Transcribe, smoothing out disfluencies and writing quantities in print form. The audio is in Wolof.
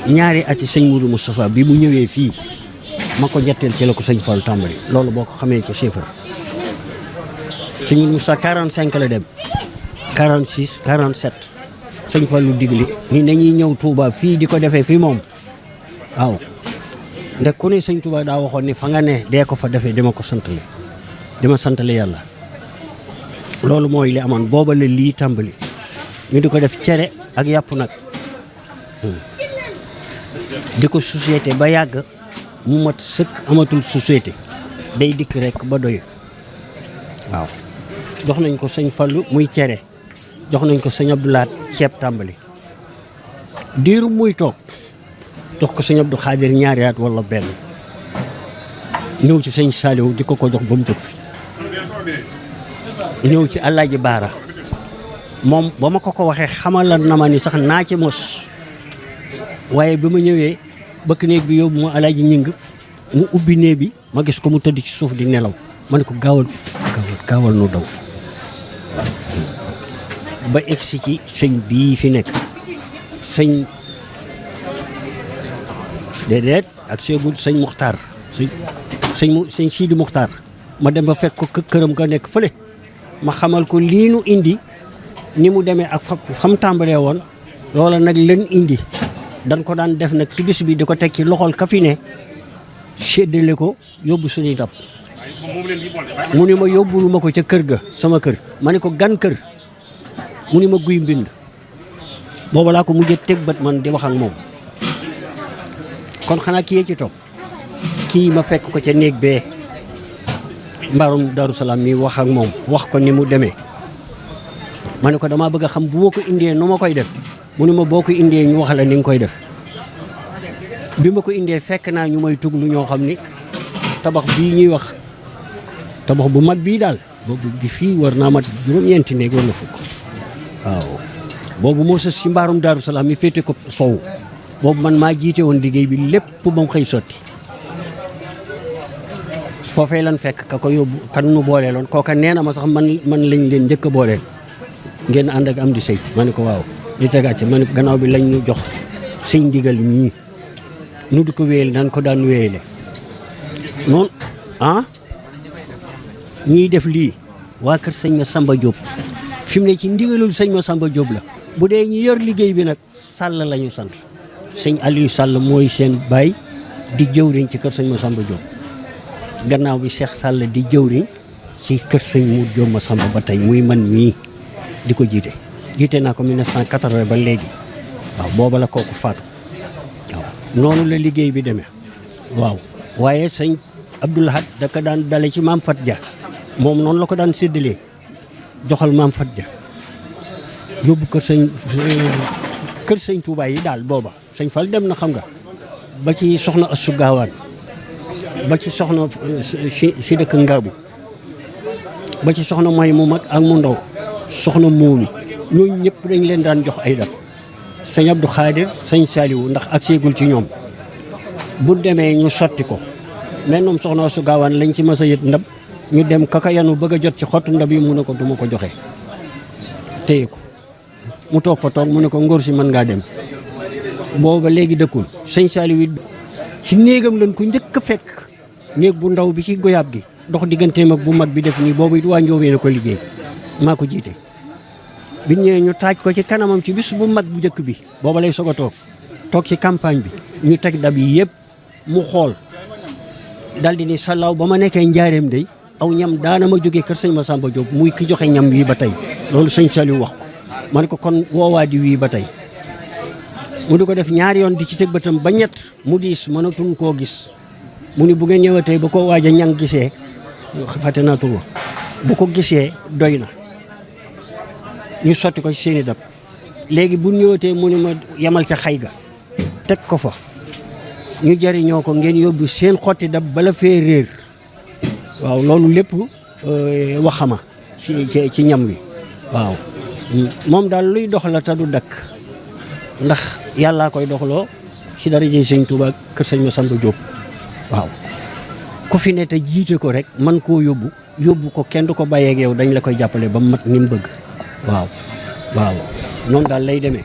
ñaari ati sëñ Moudou Moustapha bi mu ñëwee fii ma ko ñetteel ci la ko sëñ Fall tàmbali loolu boo ko xamee ci chiffre sëñ Moudou Moustapha 45 la dem 46 47 sëñ Fallu digli ni nañuy ñëw Touba fii di ko defee fii moom waaw ndax ku ne sëñ Touba daa waxoon ni fa nga ne dee ko fa defee dama santale yàlla loolu mooy li amoon booba la lii tàmbali ñu di ko def cere ak yàpp nag di ko société ba yàgg mu mat sëkk amatul société day dikk rek ba doy waaw jox nañ ko sëñ Fallu muy cere jox nañ ko sëñ Abdou Lahat ceeb tàmbali diiru muy toog jox ko sëñ Abdou Khadir ñaari at wala benn ñëw ci sëñ Saliou di ko jox ba mu jóg fi ñëw ci Alaaji Baara moom ba ma ko waxee xamal na ma ni sax naa ci mos waaye bi ma ñëwee bëkk néeg bi yóbbu ma Alaaji Ñing mu ubbi néeg bi ma gis ko mu tëdd ci suuf di nelaw ma ne ko gaawal nu daw ba egsi ci sëñ bii fi nekk sëñ déedéet ak seegul sëñ Muxtaar sëñ Sidi Muxtaar ma dem ba fekk ko këram nga nekk fële ma xamal ko lii nu indi ni mu demee ak fam tàmbalee woon loola nag leen indi dañ ko daan def nag ci bis bi di ko teg ci loxol ka fi ne séddale ko yóbbu suñuy dab mu ni ma yóbbul ma ko ca kër ga sama kër ma ne ko gan kër mu ni ma guy mbind booba laa ko mujjee teg bët man di wax ak moom kon xanaa kii ci topp kii ma fekk ko ca néeg bee mbaarum Daaru Salaam mi wax ak moom wax ko ni mu demee ma ne ko damaa bëgg a xam bu ma ko indee nu ma koy def mu ne ma boo ko indee ñu wax la ni nga koy def bi ma ko indee fekk naa ñu may tuglu ñoo xam ni tabax bii ñuy wax tabax bu mag bii daal boobu bi fii war naa mat juróom-ñeenti néeg wala fukk waaw boobu moo sës ci mbaarum Daaru Salaam mi féete ko sow boobu man maa jiite woon liggéey bi lépp ba mu xëy sotti foofee lan fekk ka ko yóbbu kan nu booleeloon kooka nee na ma sax man lañ leen njëkk a booleel ngeen ànd ak am di sëy ma ne ko waaw di tegaat ci ma ne gannaaw bi lañ ñu jox sëñ ndigal ñii nu di ko wéyale nan ko daan wéyale noonu ñiy def lii waa kër sëñ ma Samba Diop fi mu ne ci ndigalul sëñ ma Samba Diop la bu dee ñi yor liggéey bi nag Sall la ñu sant sëñ Aliou Sall mooy seen baay di jëwriñ ci kër sëñ ma Samba Diop gannaaw bi Cheikh Sall di jëwriñ ci kër sëñ mu Diop ma Samba ba tey muy man mii di ko jiite naa ko 1980 ba léegi waaw booba la kooku faatu waaw noonu la liggéey bi demee waaw waaye sëñ Abdou Lahat da ko daan dale ci maam Fat Dia moom noonu la ko daan séddalee joxal maam Fat Dia yóbbu kër sëñ Touba yi daal booba sëñ Fall dem na xam nga ba ci soxna Assu Gaawaan ba ci soxna si dëkk Ngaabu ba ci soxna May mu mag ak mu ndaw soxna Moomi ñooñu ñëpp dañ leen daan jox ay dab sëñ Abdou Khadir sëñ Saliou ndax ak seegul ci ñoom bu demee ñu sotti ko mais ñoom soxna Assu Gaawaan lañ ci mës a yët ndab ñu dem kaka yanu bëgg a jot ci xottu ndab yi mu ne ko duma ko joxe téye ko mu toog fa toog mu ne ko ngóor si mën ngaa dem booba léegi dëkkul sëñ Saliou it ci néegam lañ ko njëkk a fekk néeg bu ndaw bi ci goyaab gi dox digganteem ak bu mag bi def nii boobu it waa Njóobeen a ko liggéey maa ko jiite bi ñëwee ñu taaj ko ci kanamam ci bis bu mag bu njëkk bi booba lay soog a toog ci campagne bi ñu teg dab yi yëpp mu xool daldi ni salaaw ba ma nekkee njaareem day aw ñam daana ma jógee kër sëñ Massamba Diop muy ki joxe ñam wii ba tey loolu sëñ Saliou wax ko ma ne ko kon woowaa di wii ba tey mu di ko def ñaari yoon di ci teg bëtam ba ñett mu diis mënatuñ koo gis mu ni bu ngeen ñëwatee ba ko waaj a ñang gisee fàtte naa tur bu ko gisee doy na ñu sotti ko ci seeni dab léegi bu ñëwatee mu ni ma yamal ca xay ga teg ko fa ñu jariñoo ko ngeen yóbbu seen xotti dab bala fee réer waaw loolu lépp waxama ci ñam wi waaw moom daal luy dox la te du dakk ndax yàllaa koy doxloo ci daraja sëñ Tuubaa kër sëñ Massamba Diop waaw ku fi ne te jiite ko rek man koo yóbbu ko kenn du ko bàyyeeg yow dañ la koy jàppale ba mu mat ni mu bëgg waaw noonu daal lay demee